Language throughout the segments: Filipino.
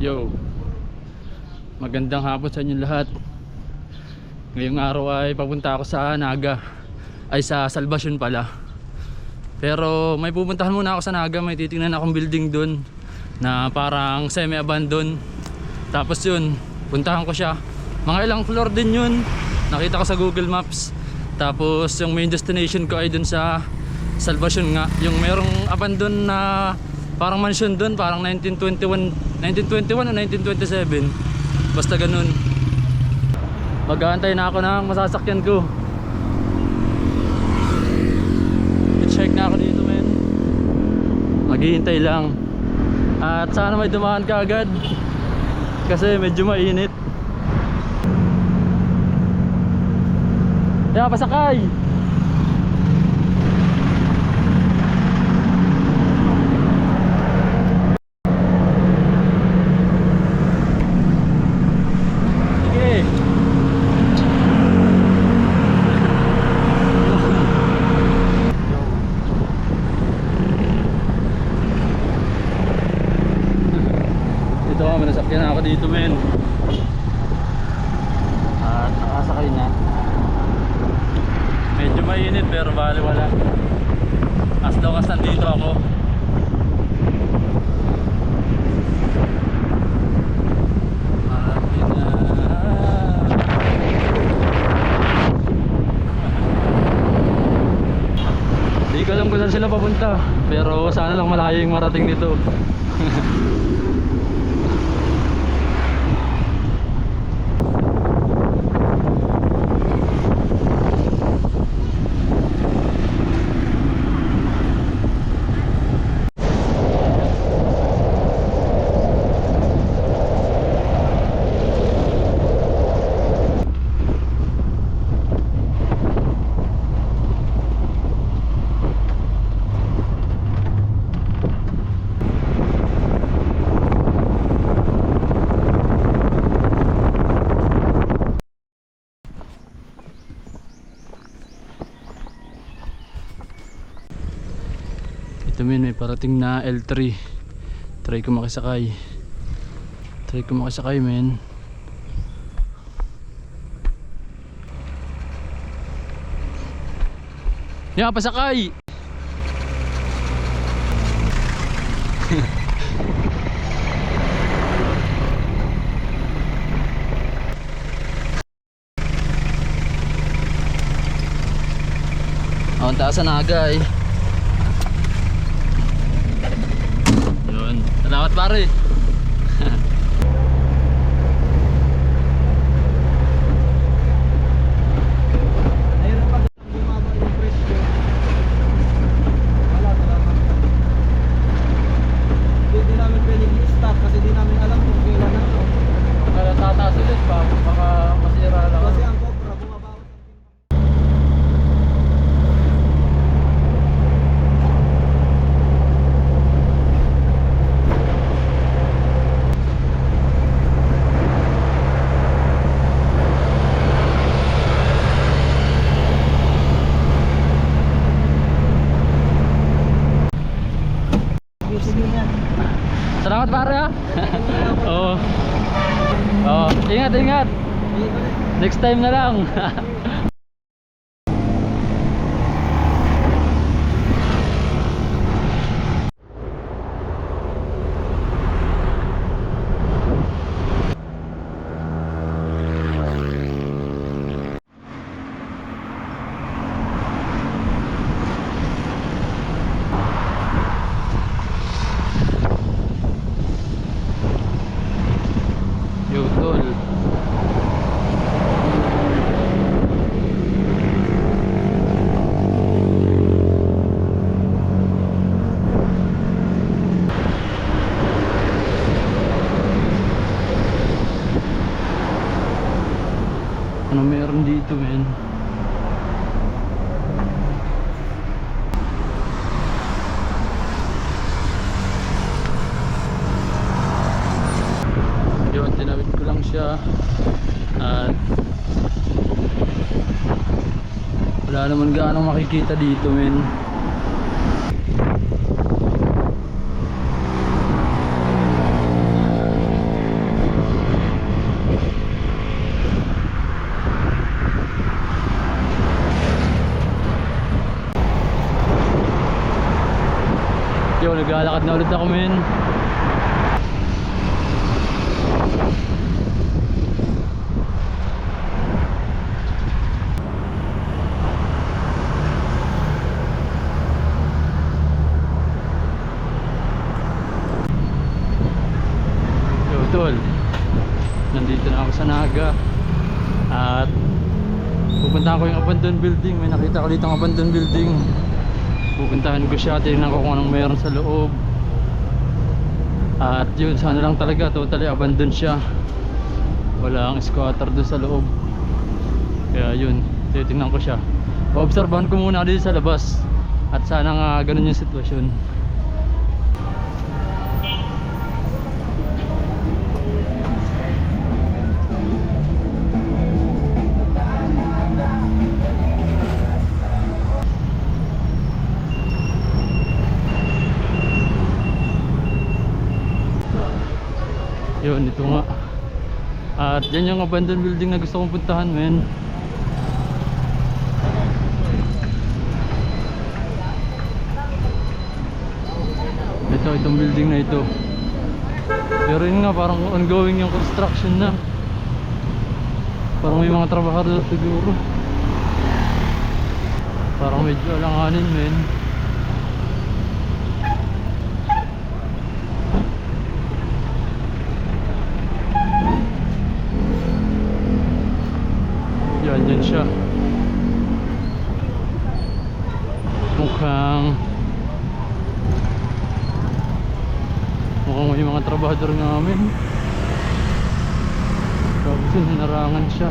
Yo, magandang hapon sa inyo lahat. Ngayong araw ay papunta ako sa Naga, ay sa Salvacion pala. Pero may pupuntahan muna ako sa Naga. May titingnan akong building dun na parang semi-abandon. Tapos yun, puntahan ko siya. Mga ilang floor din yun, nakita ko sa Google Maps. Tapos yung main destination ko ay dun sa Salvacion nga. Yung merong abandon na parang mansion dun, parang 1921 o 1927, basta ganun. Mag-aantay na ako ng masasakyan ko. I-check na ako dito, men. Maghihintay lang. At sana may dumaan ka agad kasi medyo mainit. Kaya pasakay. Nasakyan na ako dito, men. At nakasakay na. Medyo mainit pero bali wala. As long as nandito ako. Hindi ko alam kung saan sila papunta, pero sana lang malayo yung marating nito. Ito, men, may parating na L3. Try ko makisakay. Men. Yan, pasakay. Ang taas na Naga eh. Salamat, pare. Hindi namin pwedeng i-stop kasi di namin alam kung kailan na ito. Kaya tataas ulit pa, baka masira lang. Kasi ang Cobra bumabawas ang Salamat, pare, ha. Oo. Oo, ingat. Next time na lang. Tol. Ano meron dito, men? Yun, tinawid ko lang siya. At wala naman gaano makikita dito, men. Yo, naglalakad na ulit ako, men. Yo, tol. Nandito na ako sa Naga. At pupuntahan ko yung abandoned building. May nakita ko dito ang abandoned building. Pupuntahan ko siya, tingnan ko kung anong meron sa loob. At yun, sana lang talaga totally abandoned siya. Wala ang squatter doon sa loob. Kaya yun, titingnan ko siya. Paobserbahan ko muna dito sa labas. At sana nga ganun yung sitwasyon. Yun, ito nga. At yan yung abandoned building na gusto kong puntahan, men. Itong building na ito. Pero yun nga, parang ongoing yung construction na. Parang may mga trabahador siguro. Parang medyo alanganin, men. Yan siya. Mukhang may mga trabahador namin. Tapos narangan siya.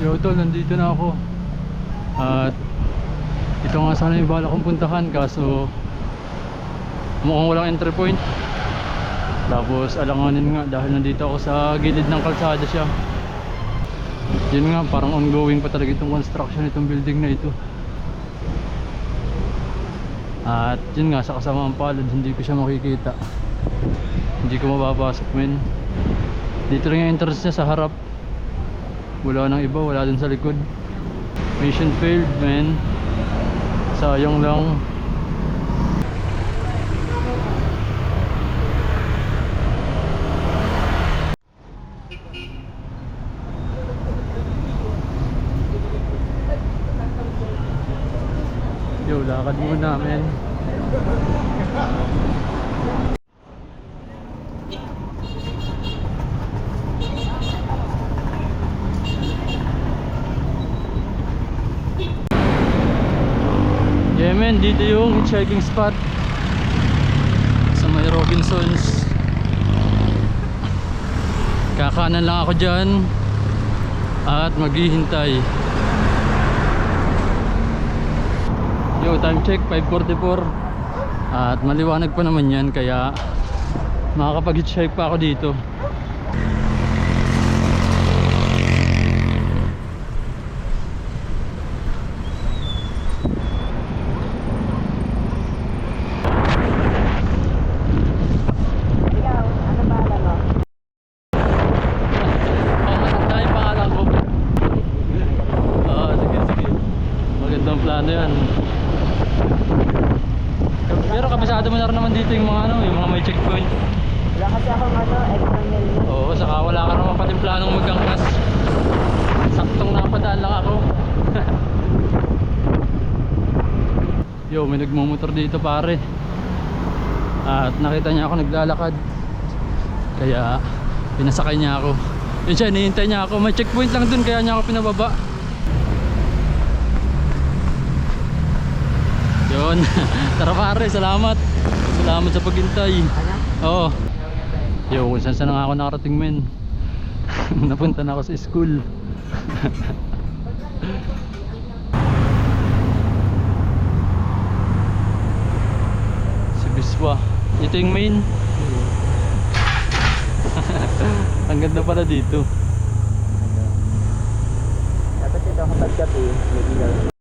Yo tol, nandito na ako. At ito nga sana yung bala kong puntahan, kaso mukhang walang entry point. Tapos alanganin nga dahil nandito ako sa gilid ng kalsada siya. Yun nga, parang ongoing pa talaga itong construction itong building na ito. At yun nga, sa kasamaang palad hindi ko siya makikita. Hindi ko mababasok, men. Dito lang yung entrance niya sa harap. Wala nang iba, wala dun sa likod. Mission failed, man. Sayang lang. Yo, lakad muna, men. Yeah, men, dito yung hitchhiking spot sa may Robinsons. Kakanan lang ako dyan at maghihintay. Yo, time check 5:44 at maliwanag pa naman yan, kaya makakapag-hitchhike pa ako dito. Plano yan. Pero kabisado mo na rin naman dito yung mga yung mga may checkpoint. Wala kasi ako extra meal na. Oo, saka wala ka naman pating planong magangkas. Saktong napadaan lang ako. Yo, may nagmumotor dito, pare. At nakita niya ako naglalakad. Kaya pinasakay niya ako. Yun siya, hinihintay niya ako. May checkpoint lang dun, kaya niya ako pinababa. Yun. Tara pare, salamat. Salamat sa paghintay. Oo. Yo, kung saan na nga ako nakarating, men. Napunta na ako sa school. Si Biswa. Ito yung main. Ang ganda pala dito. Dapat ito kapag gabi, may ilaw.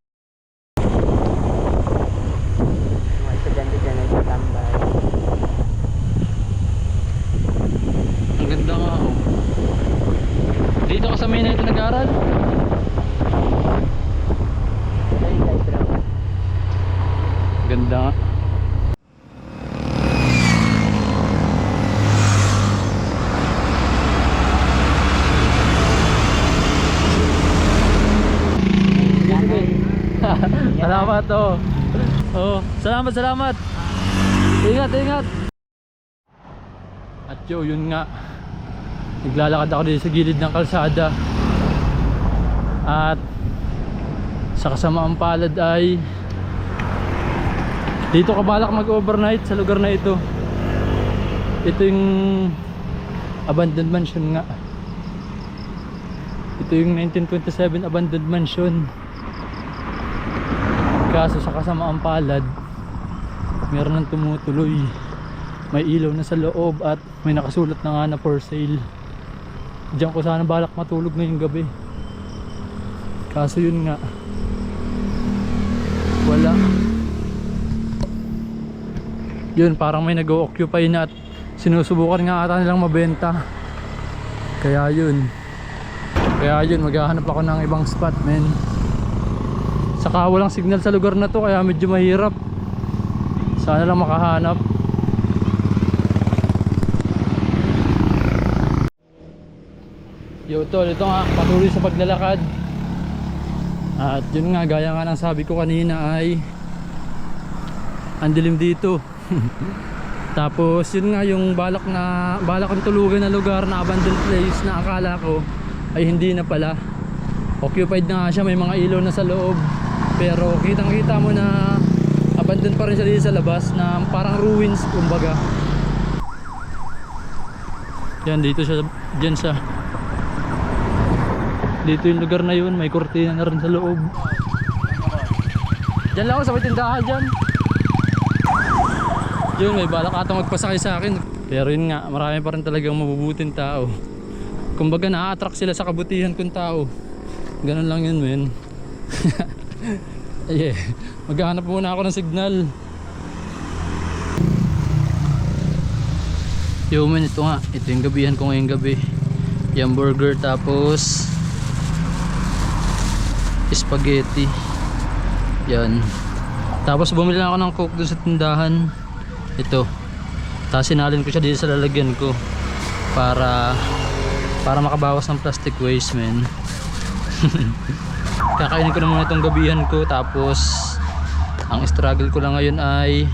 Salamat oh. Oh, salamat. Ingat. At yun nga. Naglalakad ako dito sa gilid ng kalsada. At sa kasamaang palad ay dito ka balak mag-overnight sa lugar na ito. Ito yung abandoned mansion nga. Ito yung 1927 abandoned mansion. Kaso sa kasamaang palad meron nang tumutuloy. May ilaw na sa loob at may nakasulat na nga na for sale. Diyan ko sana balak matulog ngayong gabi. Kaso yun nga, wala. Yun, parang may nag-o-occupy na at sinusubukan nga ata nilang mabenta. Kaya yun, maghahanap ako ng ibang spot, men. Saka walang signal sa lugar na to, kaya medyo mahirap. Sana lang makahanap. Yo tol, ito nga, patuloy sa paglalakad. At yun nga, gaya nga ng sabi ko kanina ay ang dilim dito. Tapos yun nga, yung balak kong tulugan na lugar na abandoned place na akala ko ay hindi na pala. Occupied na nga siya, may mga ilaw na sa loob. Pero kitang kita mo na abandoned pa rin siya dito sa labas, na parang ruins kumbaga. Yan, dito siya, dyan siya. Dito yung lugar na yun, may kurtina na rin sa loob. Diyan lang ako sa may tindahan dyan. Yun, may balak ata magpasakay sa akin. Pero yun nga, marami pa rin talagang mabubuting tao. Kumbaga na-attract sila sa kabutihan kong tao. Ganun lang yun, men. Yeah. Maghahanap muna ako ng signal. Yo men, ito nga, ito yung gabihan ko ngayong gabi. Yung burger tapos spaghetti. Yan. Tapos bumili lang ako ng coke dun sa tindahan. Ito. Tapos sinalin ko siya dito sa lalagyan ko para makabawas ng plastic waste, men. Kakainin ko na muna itong gabihan ko. Tapos ang struggle ko lang ngayon ay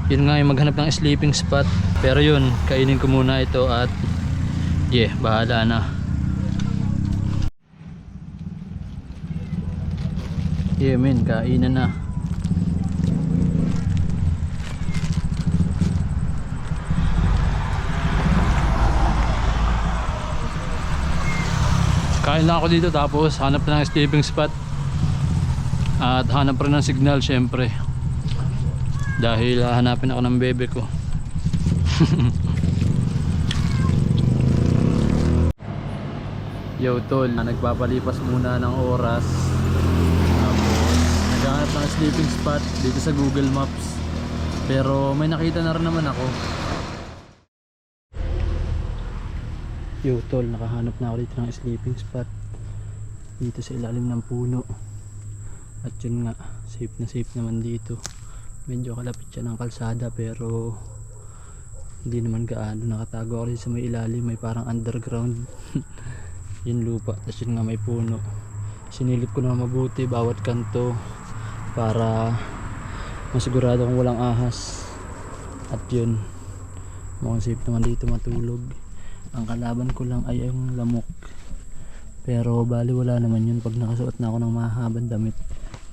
yun nga, yung maghanap ng sleeping spot. Pero yun, kainin ko muna ito at yeah, bahala na. Yeah men, kainan na. Kain lang ako dito tapos hanap na ng sleeping spot. At hanap rin ng signal syempre. Dahil hanapin ako ng bebe ko. Yo tol, nagpapalipas muna ng oras. Tapos naghahanap ng sleeping spot dito sa Google Maps. Pero may nakita na rin naman ako. Yo tol, nakahanap na ako dito ng sleeping spot. Dito sa ilalim ng puno. At yun nga, safe na safe naman dito. Medyo kalapit siya ng kalsada pero hindi naman gaano. Nakatago ako sa may ilalim, may parang underground yung lupa. Tapos yun nga, may puno. Sinilip ko na mabuti bawat kanto para masigurado kung walang ahas. At yun, mukhang safe naman dito matulog. Ang kalaban ko lang ay yung lamok, pero bali wala naman yun pag nakasuot na ako ng mahabang damit.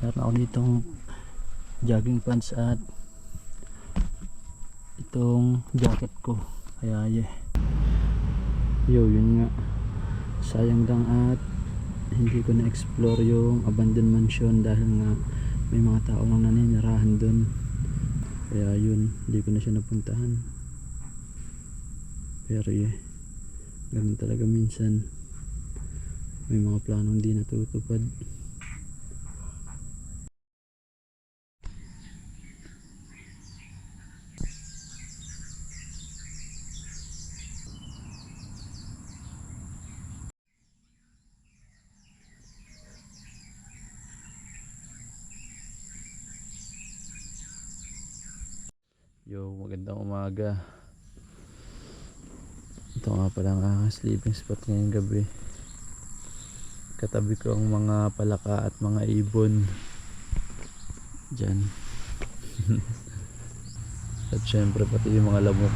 Meron ako ditong jogging pants at itong jacket ko, kaya yeah. Yo, yun nga, sayang lang at hindi ko na-explore yung abandoned mansion dahil nga may mga tao nang naninirahan dun. Kaya yun, hindi ko na siya napuntahan. Pero yeah, ganun talaga minsan, may mga planong di natutupad. Yo, magandang umaga. Ito nga pala ang sleeping spot ngayong gabi. Katabi ko ang mga palaka at mga ibon. Diyan. At syempre pati yung mga lamok.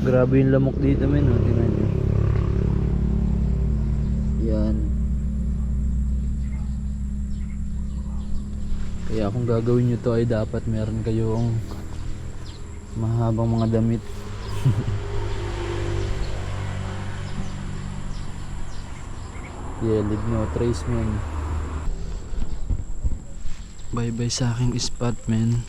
Grabe yung lamok dito men, oh. Tingnan nyo. Yan. Kaya kung gagawin nyo to ay dapat meron kayong mahabang mga damit. Yeah, leave no trace men. Bye bye sa aking spot men.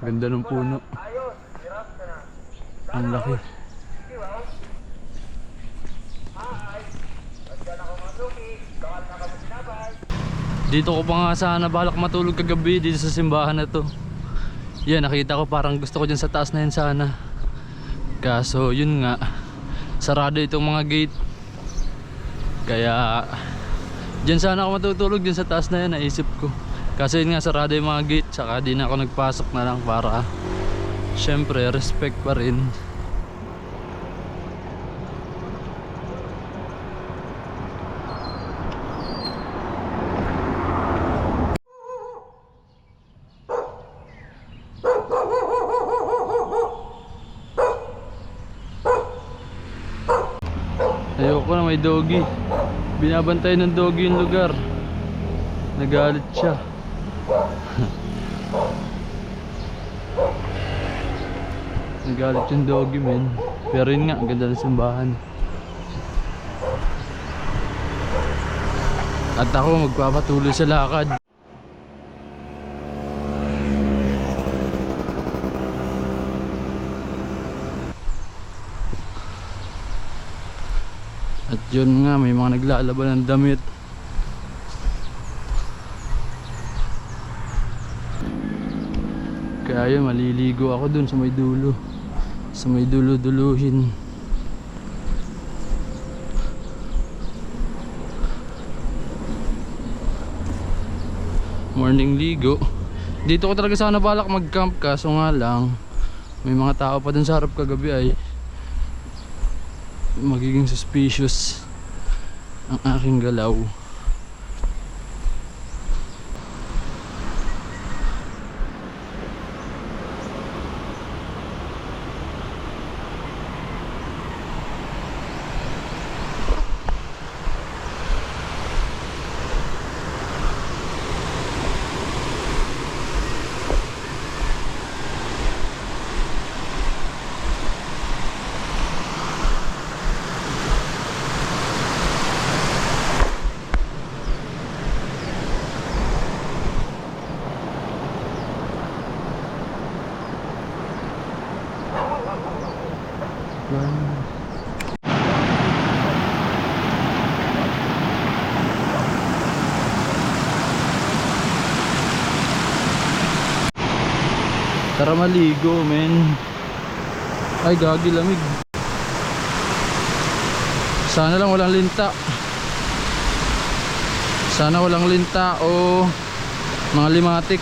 Ganda ng puno. Ang laki. Dito ko pa nga sana balak matulog kagabi dito sa simbahan na to. Yan, nakita ko parang gusto ko dyan sa taas na yun sana. Kaso yun nga, sarado itong mga gate. Kaya dyan sana ako matutulog, dyan sa taas na yan, naisip ko. Kasi yun nga, sarado yung mga gate. Tsaka di na ako nagpasok na lang para syempre respect pa rin. Ayoko na may doggy. Binabantay ng doggy yung lugar. Nagalit siya. Nagalit yung doggy men. Pero yun nga, ang ganda ng simbahan. At ako magpapatuloy sa lakad. At yun nga, may mga naglalaban ng damit. Kaya yun, maliligo ako dun sa may dulo. Sa may dulo-duluhin. Morning ligo. Dito ko talaga sana balak mag-camp, kaso nga lang may mga tao pa dun sa harap kagabi ay magiging suspicious ang aking galaw. Tara maligo men. Ay gagi, lamig. Sana lang walang linta. Sana walang linta o mga limatik.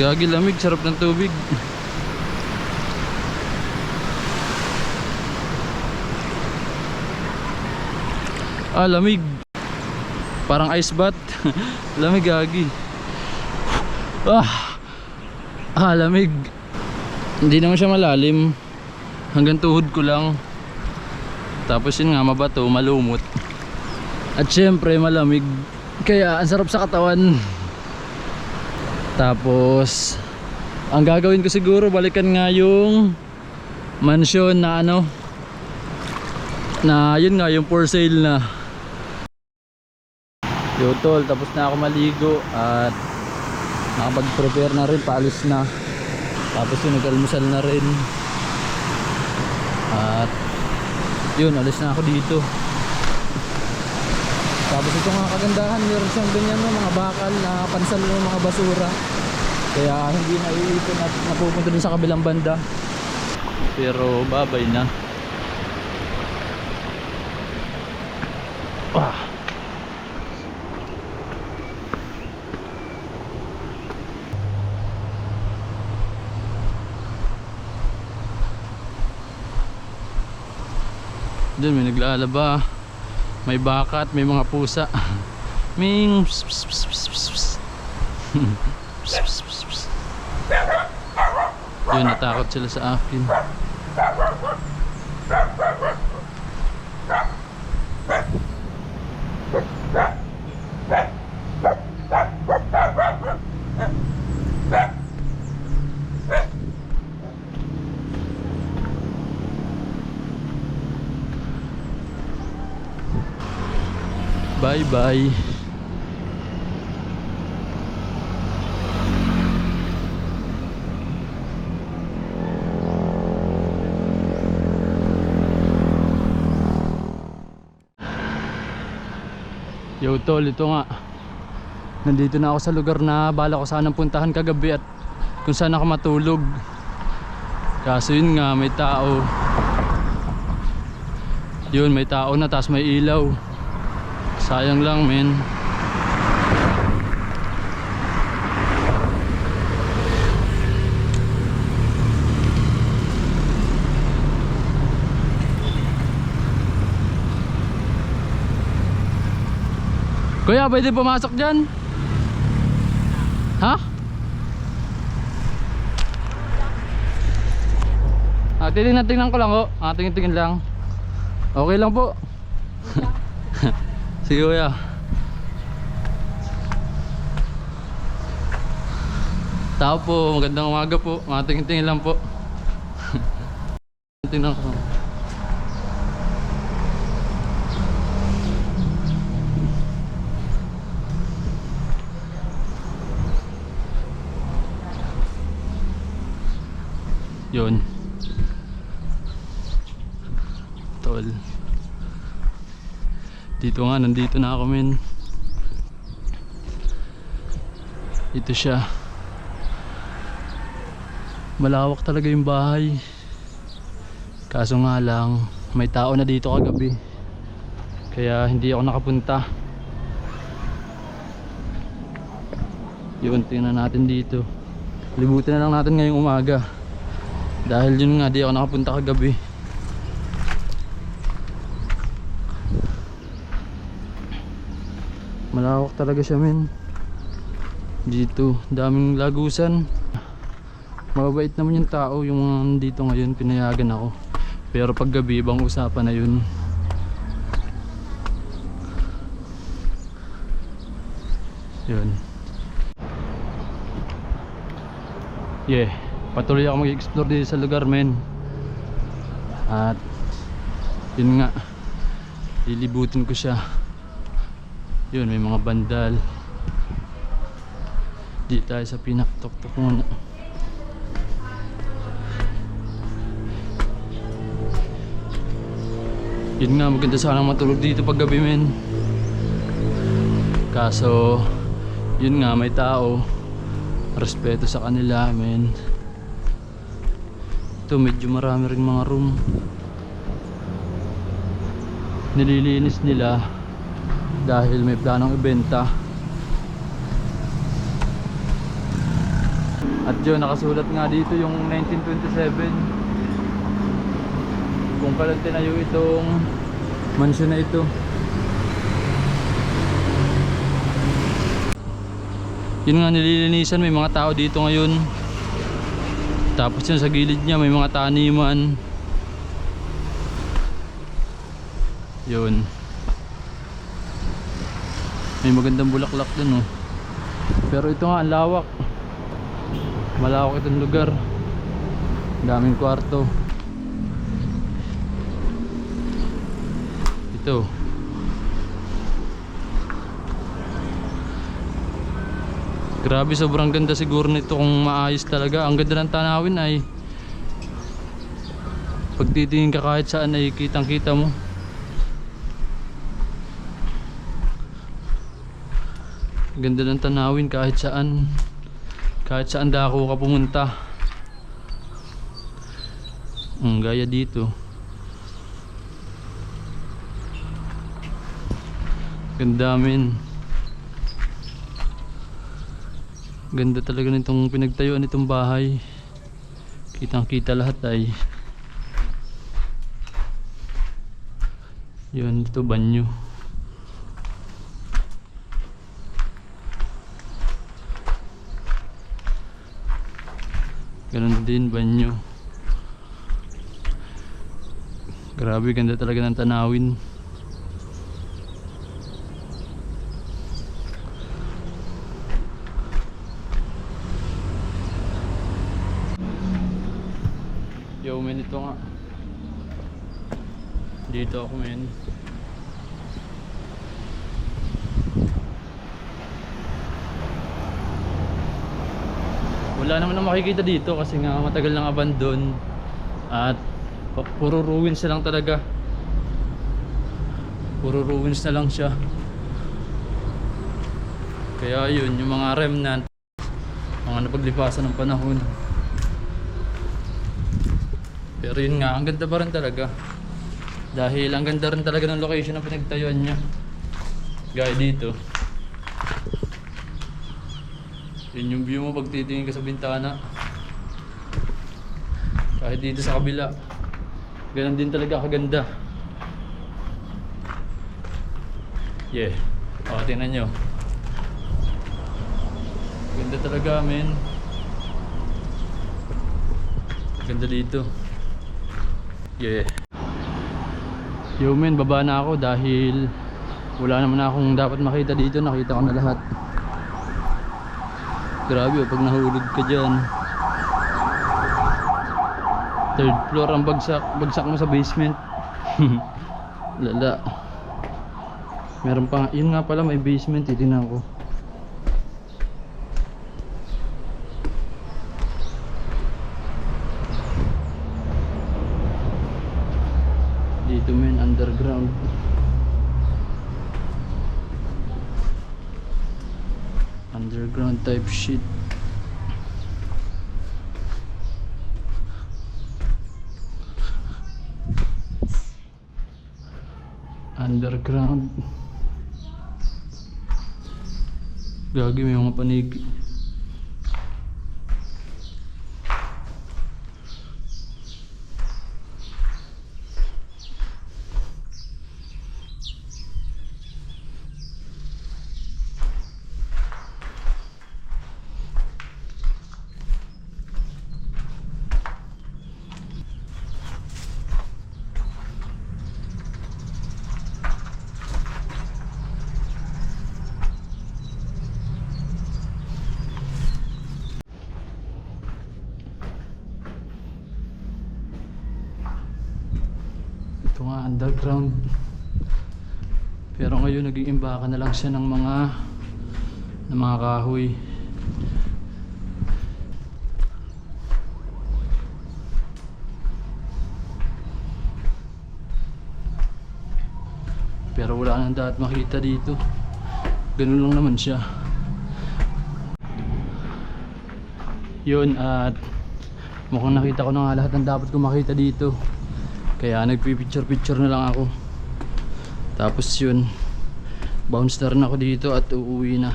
Gagi, lamig, sarap ng tubig. Ah, lamig. Parang ice bath. Lamig gagi. Lamig. Hindi naman siya malalim. Hanggang tuhod ko lang. Tapos yun nga, mabato, malumot. At syempre malamig, kaya ang sarap sa katawan. Tapos ang gagawin ko siguro, balikan nga yung mansion na ano, na yun nga, yung for sale na. Yo tol, tapos na ako maligo at nakapag-prepare na rin, paalis na. Tapos yun, nag-almusal na rin. At yun, alis na ako dito. Tapos ito nga kagandahan, meron siyang ganyan no, mga bakal na pansal ng mga basura. Kaya hindi na iipon at napupunta dun sa kabilang banda. Pero babay na. Doon may naglalaba, may baka at may mga pusa. Ming pss, pss, pss, pss, pss, pss. Pss, pss, pss, pss. Yun, natakot sila sa akin. Bye bye. Yo tol, ito nga. Nandito na ako sa lugar na bala ko sanang puntahan kagabi at kung saan ako matulog. Kaso yun nga, may tao. Yun, may tao na, tas may ilaw. Sayang lang men. Kuya, pwede pumasok dyan? Ha? Tingnan ko lang ho. Tingin lang. Okay lang po. Sige kuya. Tao po, magandang umaga po. Tingin lang po. Tingnan ko. Yun. Tol. Dito nga, nandito na ako men. Ito siya. Malawak talaga yung bahay. Kaso nga lang, may tao na dito kagabi. Kaya hindi ako nakapunta. Yun, tingnan natin dito. Libutin na lang natin ngayong umaga. Dahil yun nga, di ako nakapunta kagabi. Malawak talaga siya men. Dito, daming lagusan. Mababait naman yung tao, yung mga dito ngayon, pinayagan ako. Pero pag gabi, ibang usapan na yun. Yun. Yeah, patuloy ako mag-explore dito sa lugar men. At yun nga, lilibutin ko siya. Yun, may mga bandal. Di tayo sa pinaktok-tok muna. Yun nga, maganda sana matulog dito pag gabi men. Kaso yun nga, may tao. Respeto sa kanila men. Ito, medyo marami ring mga room. Nililinis nila dahil may planong ibenta. At yun, nakasulat nga dito yung 1927 kung kailan tinayo itong mansion na ito. Yun nga, nililinisan, may mga tao dito ngayon. Tapos yun, sa gilid niya may mga taniman. Yun. May magandang bulaklak dun, oh. Pero ito nga, ang lawak. Malawak itong lugar. Daming kwarto. Ito. Grabe, sobrang ganda siguro nito kung maayos talaga. Ang ganda ng tanawin ay pag titingin ka kahit saan ay kitang kita mo. Ganda ng tanawin kahit saan. Kahit saan dako ka pumunta. Gaya dito. Ganda, men. Ganda talaga nitong pinagtayuan nitong bahay. Kitang kita lahat ay. Yun, ito banyo. Ganun din banyo. Grabe, ganda talaga ng tanawin. Yo, men, ito nga. Dito ako, men. Wala naman na makikita dito kasi nga matagal nang abandon. At puro ruins na lang talaga. Puro ruins na lang siya. Kaya yun, yung mga remnant, mga napaglipasan ng panahon. Pero yun nga, ang ganda pa rin talaga. Dahil ang ganda rin talaga ng location na pinagtayuan niya. Gaya dito. Yun yung view mo pag titingin ka sa bintana. Kahit dito sa kabila, ganun din talaga kaganda. Yeah. O, tingnan nyo. Ganda talaga, men. Ganda dito. Yeah. Yo, men, baba na ako dahil wala naman akong dapat makita dito. Nakita ko na lahat. Grabe, pag nahulog ka dyan, third floor ang bagsak mo sa basement. Lala. Meron pa, yun nga pala, may basement. Titignan ko. Dito, men, underground. Underground type shit. Underground. Gagi, may mga panig. Ito nga, underground. Pero ngayon naging imbaka na lang siya ng mga kahoy. Pero wala nang dapat makita dito. Ganun lang naman siya. Yun, at mukhang nakita ko na nga lahat ng dapat ko makita dito. Kaya nagpipicture-picture na lang ako. Tapos yun, bounce na rin ako dito at uuwi na.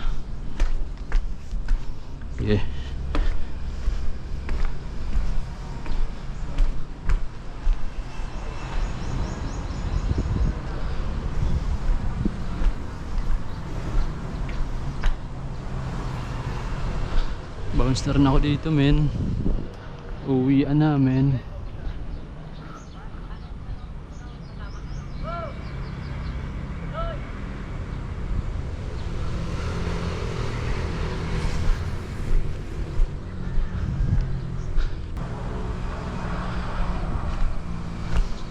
Okay. Bounce na rin ako dito, men. Uwian na, men.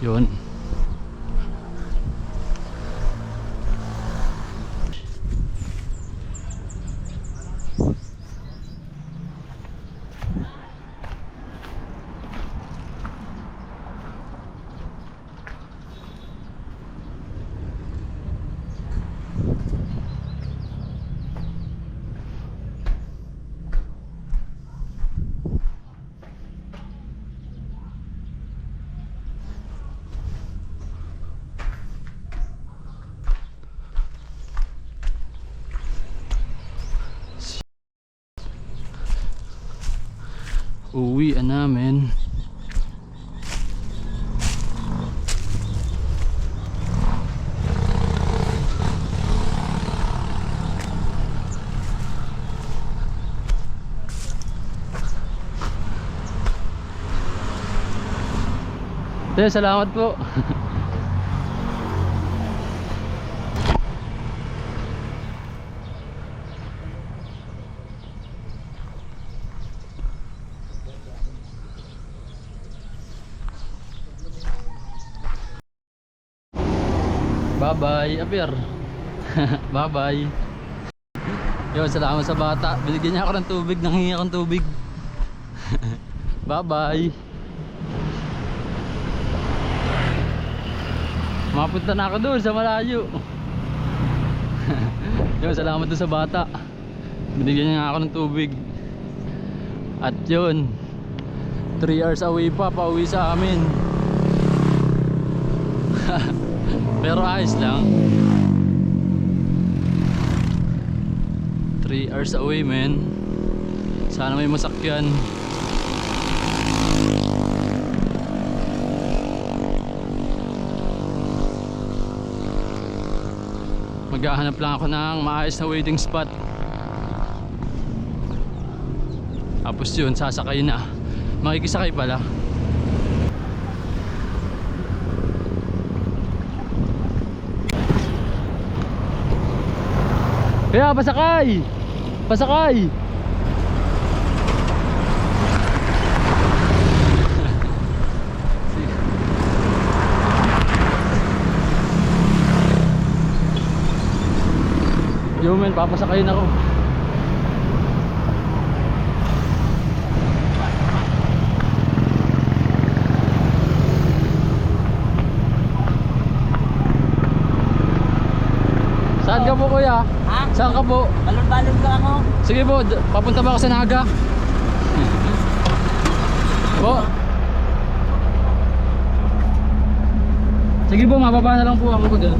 Yun. Uwian namin. Salamat po. Bye-bye, Apir. Bye-bye. Yo, salamat sa bata. Binigyan niya ako ng tubig, nanghingi ako ng tubig. Bye-bye. Mapunta na ako doon sa malayo. Yo, salamat doon sa bata. Binigyan niya ako ng tubig. At yun, 3 hours away pa, pauwi sa amin. Pero ayos lang. 3 hours away, man. Sana may masakyan. Maghahanap lang ako ng maayos na waiting spot. Tapos yun, sasakay na. Makikisakay pala. Kaya pasakay! Pasakay! Yo men, papasakayin ako. Saan ka po kuya? Ha? Saan ka po? Balon-balon ka ako. Sige po, papunta ba ako sa Naga? Po? Sige po, mababa na lang po ako doon.